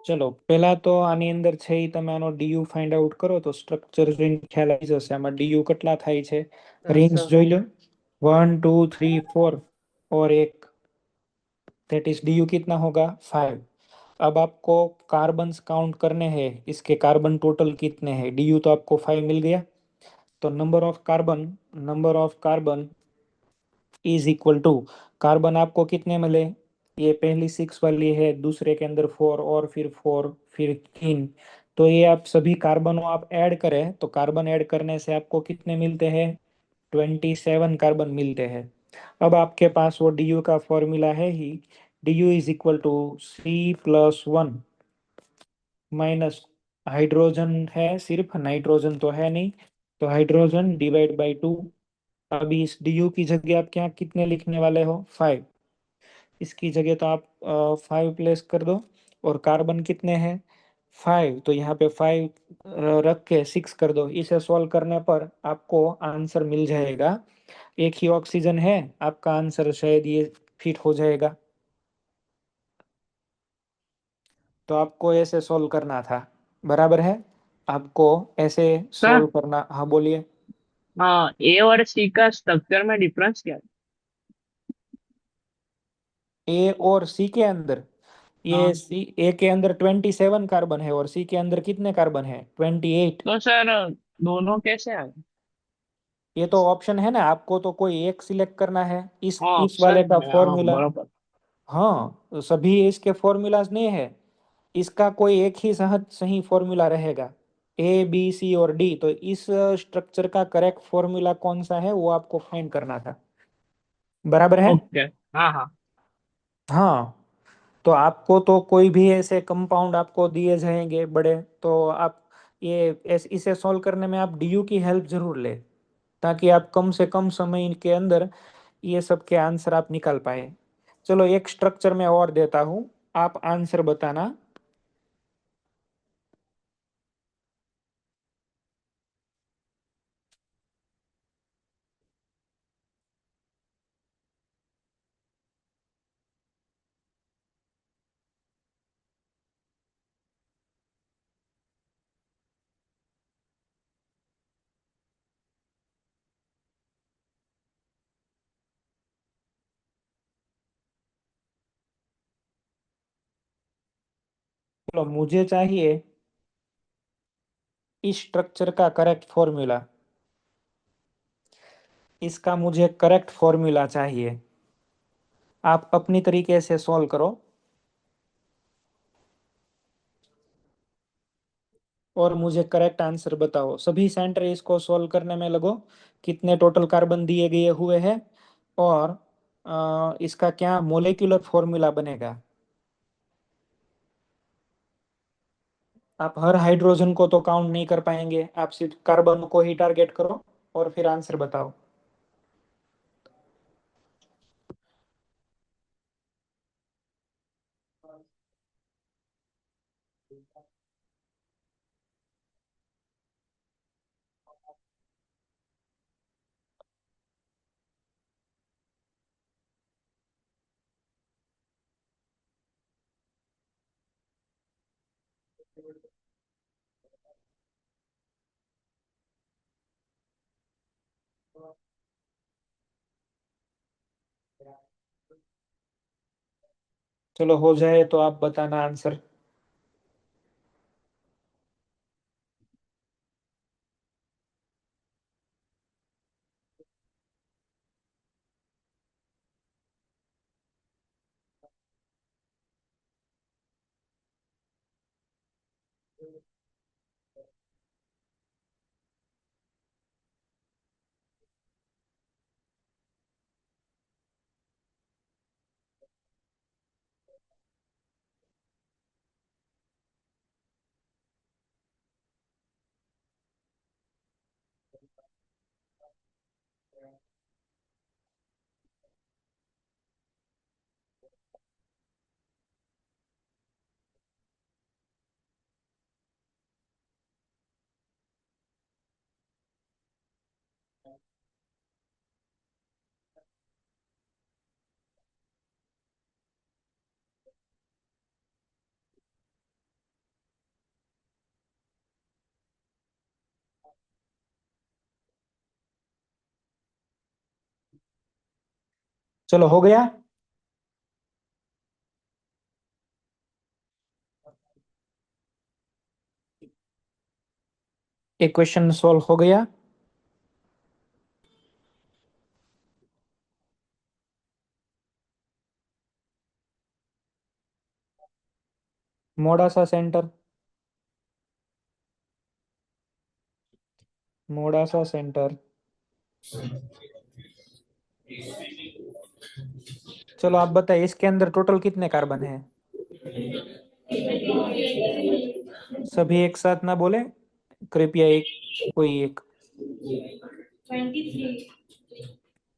ચલો પહેલા તો આની અંદર છે ઈ તમે આનો ડીયુ ફાઇન્ડ આઉટ કરો તો સ્ટ્રક્ચર જોઈને ખ્યાલ આવી જશે આમાં ડીયુ કેટલા થાય છે। रिंग्स જોઈ लो 1 2 3 4 और एक, दैट इज डी यू कितना होगा 5। अब आपको कार्बन्स काउंट करने हैं, इसके कार्बन टोटल कितने हैं। डी यू तो आपको 5 मिल गया, तो number of carbon is equal to, carbon आपको कितने मिले, ये पहली 6 वाली है, दूसरे के अंदर 4 और फिर 4 फिर 3, तो ये आप सभी कार्बनों आप ऐड करें तो कार्बन ऐड करने से आपको कितने मिलते हैं, 27 कार्बन मिलते हैं। अब आपके पास वो डी यू का फॉर्मूला है ही, D U is equal to C+1 minus hydrogen है सिर्फ, नाइट्रोजन तो है नहीं, तो हाइड्रोजन डिवाइड बाई 2। अभी इस डी यू की जगह आप क्या कितने लिखने वाले हो 5, इसकी जगह तो आप 5 प्लेस कर दो। और कार्बन कितने हैं 5, तो यहाँ पे 5 रख के 6 कर दो। इसे सॉल्व करने पर आपको आंसर मिल जाएगा, एक ही ऑक्सीजन है, आपका आंसर शायद ये फिट हो जाएगा। तो आपको ऐसे सॉल्व करना था, बराबर है, आपको ऐसे सर, सॉल्व करना। हाँ बोलिए। हाँ, ए और सी का स्ट्रक्चर में डिफरेंस क्या है? ए और सी के अंदर, ये हाँ, सी ए के अंदर 27 कार्बन है और सी के अंदर कितने कार्बन है 28। तो सर दोनों कैसे आए? ये तो ऑप्शन है ना, आपको तो कोई एक सिलेक्ट करना है, इस हाँ, इस वाले ऑप्शन का है, हाँ, फॉर्मूला। बराबर। हाँ तो सभी इसके फॉर्मूलाज नहीं है, इसका कोई एक ही सहज सही फॉर्मूला रहेगा, ए बी सी और डी। तो इस स्ट्रक्चर का करेक्ट फॉर्मूला कौन सा है वो आपको फाइंड करना था, बराबर है। ओके। हाँ, हाँ। हाँ तो आपको तो कोई भी ऐसे कंपाउंड आपको दिए जाएंगे बड़े, तो आप इसे सॉल्व करने में आप डीयू की हेल्प जरूर ले, ताकि आप कम से कम समय के अंदर ये सब के आंसर आप निकाल पाए। चलो एक स्ट्रक्चर में और देता हूँ, आप आंसर बताना। चलो मुझे चाहिए इस स्ट्रक्चर का करेक्ट फॉर्मूला, इसका मुझे करेक्ट फॉर्मूला चाहिए, आप अपनी तरीके से सॉल्व करो और मुझे करेक्ट आंसर बताओ। सभी सेंटर इसको सॉल्व करने में लगो, कितने टोटल कार्बन दिए गए हुए हैं और इसका क्या मोलेक्युलर फॉर्मूला बनेगा। आप हर हाइड्रोजन को तो काउंट नहीं कर पाएंगे, आप सिर्फ कार्बन को ही टारगेट करो और फिर आंसर बताओ। चलो हो जाए तो आप बताना आंसर। चलो हो गया। एक क्वेश्चन सॉल्व हो गया। Modasa centre, Modasa centre. चलो आप बताइए इसके अंदर टोटल कितने कार्बन है? सभी एक साथ ना बोले, कृपया एक, कोई एक।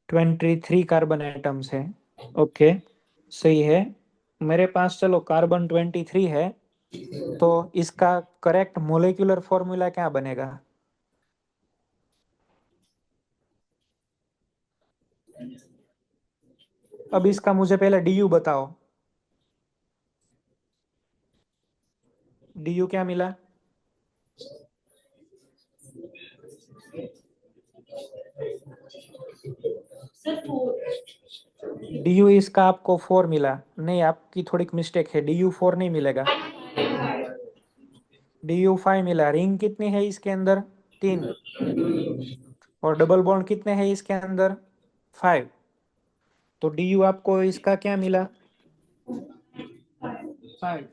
23 कार्बन एटम्स है। ओके, सही है। मेरे पास चलो कार्बन 23 है, तो इसका करेक्ट मोलेक्युलर फॉर्मूला क्या बनेगा? अब इसका मुझे पहले डीयू बताओ। डीयू क्या मिला? डीयू इसका आपको 4 मिला? नहीं, आपकी थोड़ी मिस्टेक है, डीयू 4 नहीं मिलेगा। डीयू 5 मिला। रिंग कितनी है इसके अंदर? 3। और डबल बॉन्ड कितने हैं इसके अंदर? 5। तो डीयू आपको इसका क्या मिला? 5।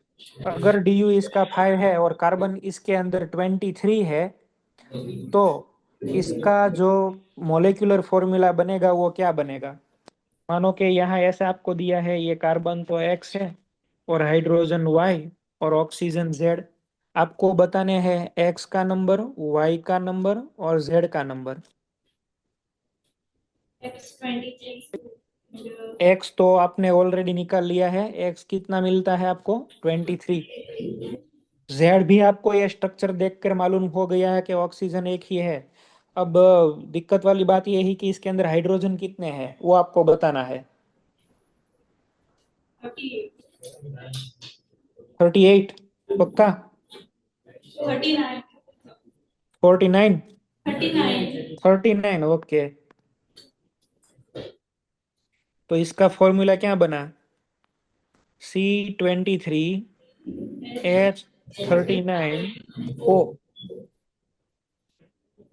अगर डीयू इसका 5 है और कार्बन इसके अंदर 23 है, तो इसका जो मोलेक्युलर फॉर्मूला बनेगा वो क्या बनेगा? मानो कि यहाँ ऐसा आपको दिया है, ये कार्बन तो X है और हाइड्रोजन Y और ऑक्सीजन Z। आपको बताने हैं X का नंबर, Y का नंबर और Z का नंबर। X तो आपने ऑलरेडी निकाल लिया है। X कितना मिलता है आपको? 23। जेड भी आपको ये स्ट्रक्चर देखकर मालूम हो गया है कि ऑक्सीजन एक ही है। अब दिक्कत वाली बात ये है कि इसके अंदर हाइड्रोजन कितने हैं वो आपको बताना है। 38? पक्का? 49? 39, ओके। तो इसका फॉर्मूला क्या बना? C23H39O।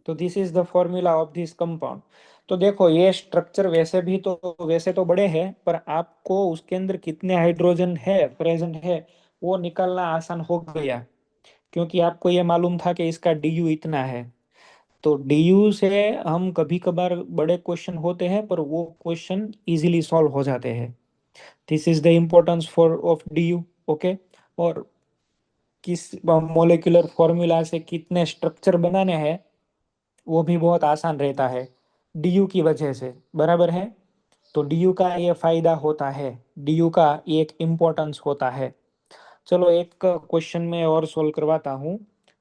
तो this is the formula of this compound. तो देखो ये स्ट्रक्चर वैसे तो बड़े हैं, पर आपको उसके अंदर कितने हाइड्रोजन है प्रेजेंट है वो निकालना आसान हो गया, क्योंकि आपको ये मालूम था कि इसका डीयू इतना है। तो डीयू से हम कभी कभार बड़े क्वेश्चन होते हैं पर वो क्वेश्चन इजीली सॉल्व हो जाते हैं। This is the importance for of DU. Okay. और किस मोलेकुलर फॉर्मूला से कितने स्ट्रक्चर बनाने हैं वो भी बहुत आसान रहता है डीयू की वजह से, बराबर है। तो डीयू का ये फायदा होता है, डीयू का ये एक इम्पोर्टेंस होता है। चलो एक क्वेश्चन में और सोल्व करवाता हूँ।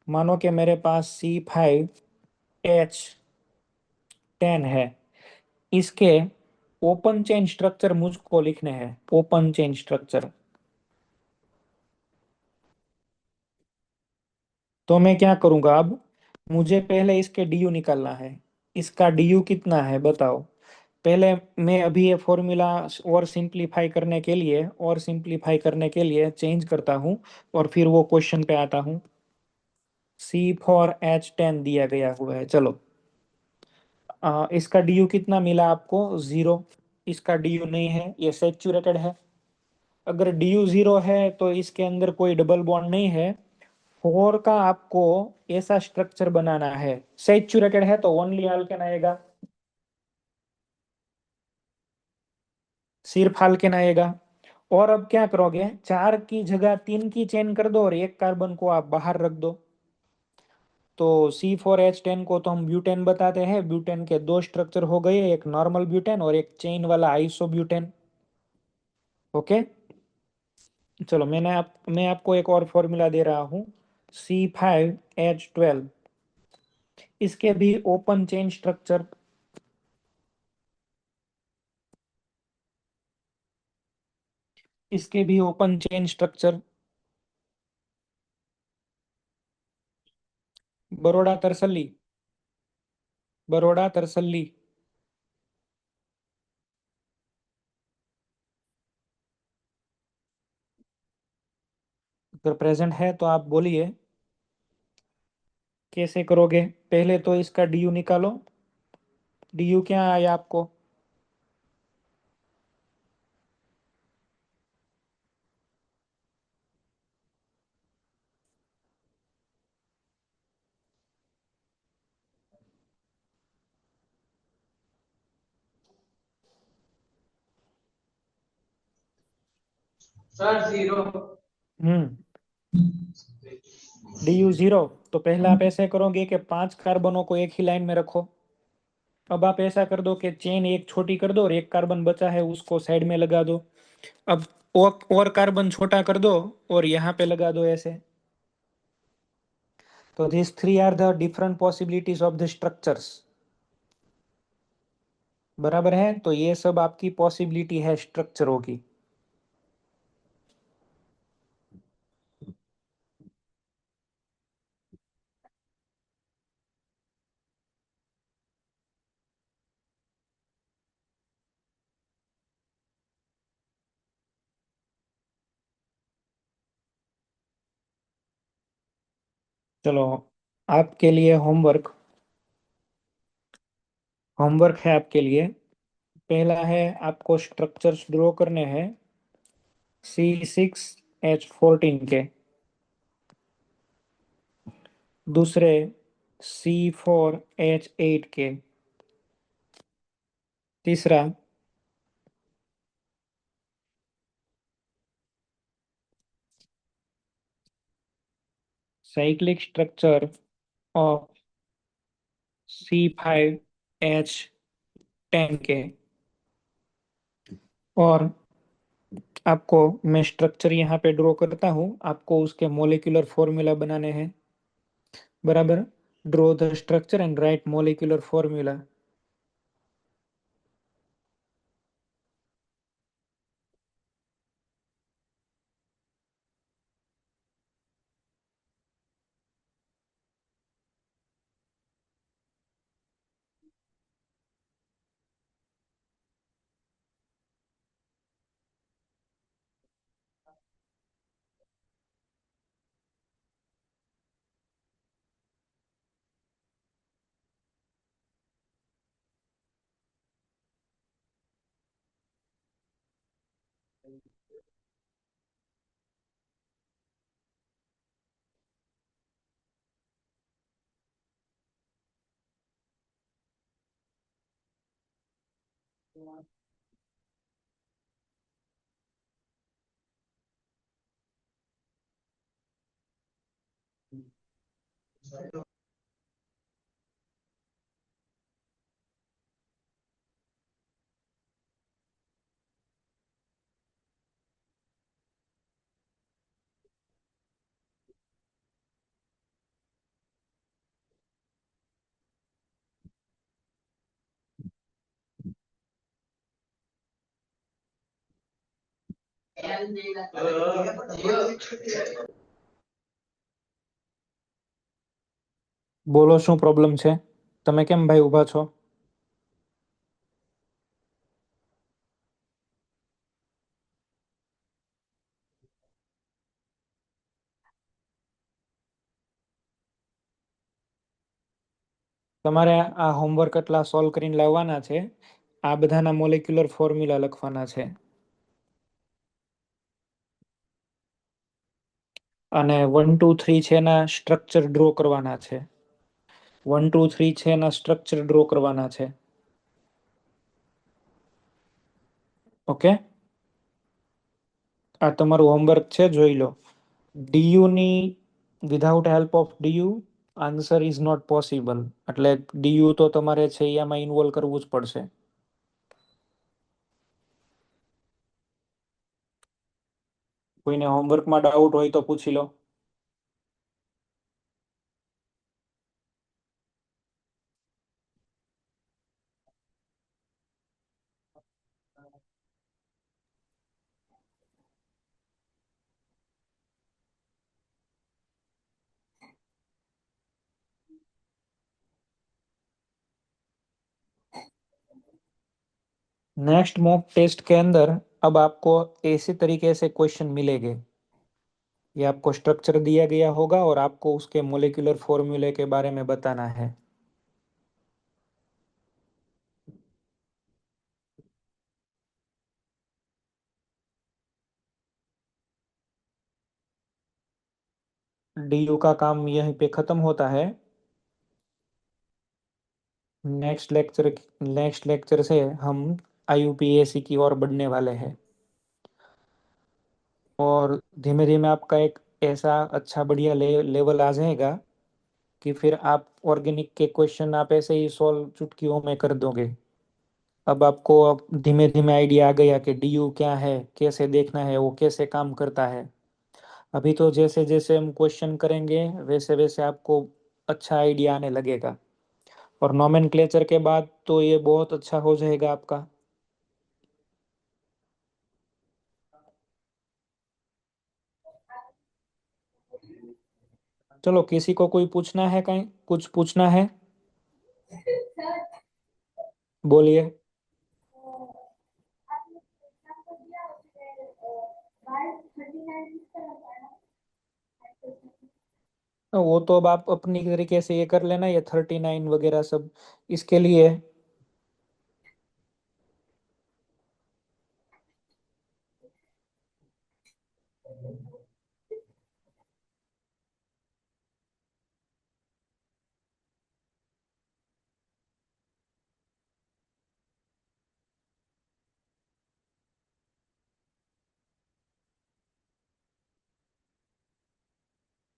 मानो कि मेरे पास C5H10 है। इसके ओपन चेन स्ट्रक्चर मुझको लिखने हैं, ओपन चेन स्ट्रक्चर। तो मैं क्या करूंगा अब? मुझे पहले इसके डीयू निकालना है। इसका डीयू कितना है बताओ? पहले मैं अभी ये फॉर्मूला और सिंप्लीफाई करने के लिए चेंज करता हूँ और फिर वो क्वेश्चन पे आता हूँ। C4H10 दिया गया हुआ है। चलो इसका डीयू कितना मिला आपको? 0। इसका डीयू नहीं है, ये सैचुरेटेड है। अगर डीयू 0 है तो इसके अंदर कोई डबल बॉन्ड नहीं है। 4 का आपको ऐसा स्ट्रक्चर बनाना है, सैचुरेटेड है तो ओनली अल्केन आएगा, सिर्फ अल्केन आएगा। और अब क्या करोगे? 4 की जगह 3 की चेन कर दो और एक कार्बन को आप बाहर रख दो। तो C4H10 को तो हम ब्यूटेन बताते हैं। ब्यूटेन के दो स्ट्रक्चर हो गए, एक नॉर्मल ब्यूटेन और एक चेन वाला आइसोब्यूटेन। ओके। चलो मैं आपको एक और फॉर्मूला दे रहा हूँ। C5H12, इसके भी ओपन चेन स्ट्रक्चर। इसके भी open chain structure. Baroda Tarsali, Baroda Tarsali. अगर प्रेजेंट है तो आप बोलिए कैसे करोगे। पहले तो इसका डी निकालो। डी क्या आया आपको? सर 0। डी 0। तो पहले आप ऐसे करोगे कि 5 कार्बनों को एक ही लाइन में रखो। अब आप ऐसा कर दो कि चेन एक छोटी कर दो और एक कार्बन बचा है उसको साइड में लगा दो। अब और कार्बन छोटा कर दो और यहाँ पे लगा दो ऐसे। तो this three are the different possibilities of the structures. बराबर है? तो ये सब आपकी पॉसिबिलिटी है स्ट्रक्चरों की। चलो, आपके लिए होमवर्क होमवर्क है आपके लिए। पहला है, आपको स्ट्रक्चर्स ड्रॉ करने हैं C6H14 के। दूसरे C4H8 के। तीसरा साइक्लिक स्ट्रक्चर ऑफ C5H10 के। और आपको मैं स्ट्रक्चर यहाँ पे ड्रॉ करता हूँ, आपको उसके मोलिकुलर फॉर्मूला बनाने हैं। बराबर? Draw the structure and right molecular formula. બોલો શું પ્રોબ્લેમ છે? તમે કેમ ભાઈ ઊભા છો? તમારે આ હોમવર્ક એટલા સોલ્વ કરીને લાવવાના છે. આ બધાના મોલેક્યુલર ફોર્મ્યુલા લખવાના છે. અને 1 2 3 છે એના સ્ટ્રક્ચર ડ્રો કરવાના છે. 1 2 3 છે એના સ્ટ્રક્ચર ડ્રો કરવાના છે. ઓકે, આ તમારું હોમવર્ક છે, જોઈ લો. ડીયુ ની without help of DU answer is not possible. એટલે ડીયુ તો તમારે છે એમાં ઇન્વોલ્વ કરવું જ પડશે. કોઈને હોમવર્કમાં ડાઉટ હોય તો પૂછી લો. नेक्स्ट मॉक टेस्ट के अंदर अब आपको ऐसे तरीके से क्वेश्चन मिलेंगे ये आपको स्ट्रक्चर दिया गया होगा और आपको उसके मोलिकुलर फॉर्मूले के बारे में बताना है। डीयू का काम यहीं पे खत्म होता है। नेक्स्ट लेक्चर से हम आईयूपीएसी की ओर बढ़ने वाले हैं और धीमे धीमे आपका एक ऐसा अच्छा बढ़िया लेवल आ जाएगा कि फिर आप ऑर्गेनिक के क्वेश्चन आप ऐसे ही सॉल्व चुटकियों में कर दोगे। अब धीमे धीमे आइडिया आ गया कि डीयू क्या है, कैसे देखना है, वो कैसे काम करता है। अभी तो जैसे जैसे हम क्वेश्चन करेंगे वैसे वैसे आपको अच्छा आइडिया आने लगेगा और नोमेनक्लेचर के बाद तो ये बहुत अच्छा हो जाएगा आपका। चलो, किसी को कोई पूछना है, कहीं कुछ पूछना है? बोलिए। वो तो अब आप अपनी तरीके से ये कर लेना, ये 39 वगैरह सब इसके लिए।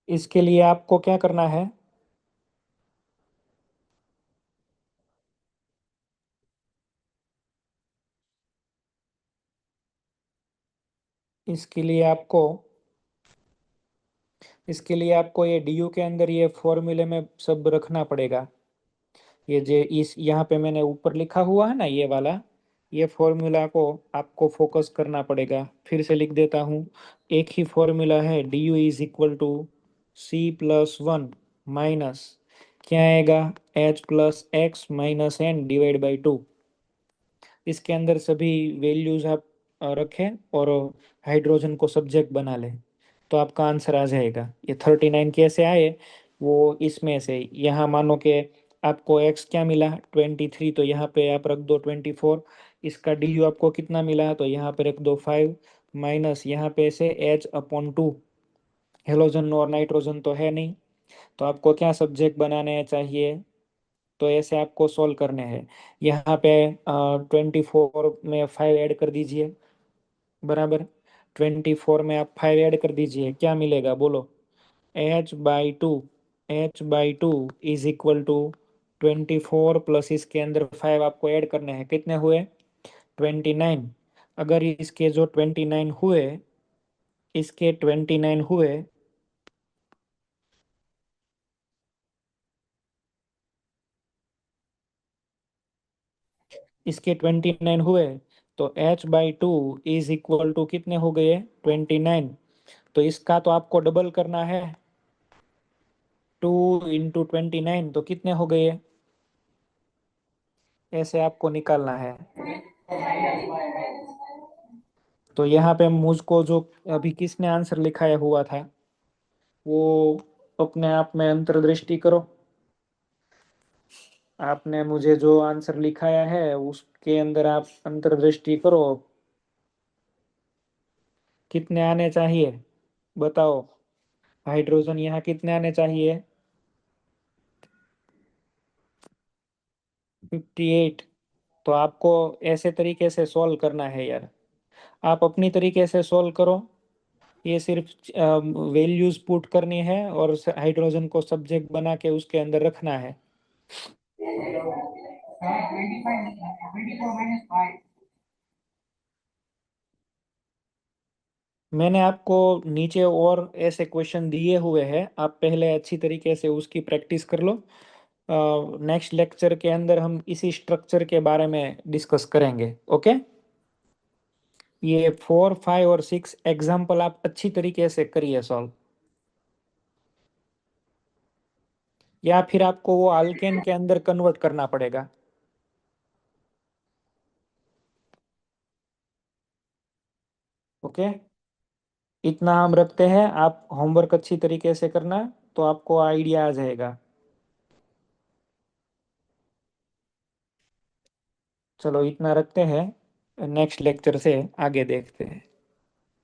इसके लिए आपको क्या करना है? इसके लिए आपको इसके लिए आपको ये डीयू के अंदर ये फॉर्मूले में सब रखना पड़ेगा। ये जो इस यहाँ पे मैंने ऊपर लिखा हुआ है ना, ये वाला, ये फॉर्मूला को आपको फोकस करना पड़ेगा। फिर से लिख देता हूँ। एक ही फॉर्मूला है, D U is equal to C+1 minus क्या आएगा, H+X-N/2। इसके अंदर सभी वैल्यूज आप रखें और हाइड्रोजन को सब्जेक्ट बना लें तो आपका आंसर आ जाएगा। ये 39 कैसे आए, वो इसमें से यहाँ मानो कि आपको एक्स क्या मिला 23, तो यहाँ पे आप रख दो 24। इसका डी यू आपको कितना मिला तो यहाँ पे रख दो 5 माइनस यहाँ पे से H/2। हेलोजन और नाइट्रोजन तो है नहीं, तो आपको क्या सब्जेक्ट बनाने चाहिए, तो ऐसे आपको सोल्व करने हैं। यहाँ पे 24 में 5 ऐड कर दीजिए, बराबर। 24 में आप 5 ऐड कर दीजिए, क्या मिलेगा बोलो? H/2। H/2 is equal to 24 plus इसके अंदर 5 आपको ऐड करने हैं, कितने हुए? 29। अगर इसके जो 29 हुए, इसके 29 हुए, इसके 29 हुए तो H/2 इज इक्वल टू कितने हो गए? 29। तो इसका तो आपको डबल करना है, 2 × 29 तो कितने हो गए? ऐसे आपको निकालना है। तो यहाँ पे मुझको जो अभी किसने आंसर लिखाया हुआ था, वो अपने आप में अंतर्दृष्टि करो। आपने मुझे जो आंसर लिखाया है उसके अंदर आप अंतर्दृष्टि करो, कितने आने चाहिए बताओ? हाइड्रोजन यहाँ कितने आने चाहिए? 58। तो आपको ऐसे तरीके से सॉल्व करना है यार, आप अपनी तरीके से सॉल्व करो। ये सिर्फ वैल्यूज पुट करनी है और हाइड्रोजन को सब्जेक्ट बना के उसके अंदर रखना है। 24 - 5। मैंने आपको नीचे और ऐसे क्वेश्चन दिए हुए हैं, आप पहले अच्छी तरीके से उसकी प्रैक्टिस कर लो। नेक्स्ट लेक्चर के अंदर हम इसी स्ट्रक्चर के बारे में डिस्कस करेंगे। ओके, ये 4, 5 और 6 एग्जाम्पल आप अच्छी तरीके से करिए सॉल्व, या फिर आपको वो अल्केन के अंदर कन्वर्ट करना पड़ेगा। ओके। इतना हम रखते हैं, आप होमवर्क अच्छी तरीके से करना तो आपको आइडिया आ जाएगा। चलो इतना रखते हैं, नेक्स्ट लेक्चर से आगे देखते हैं।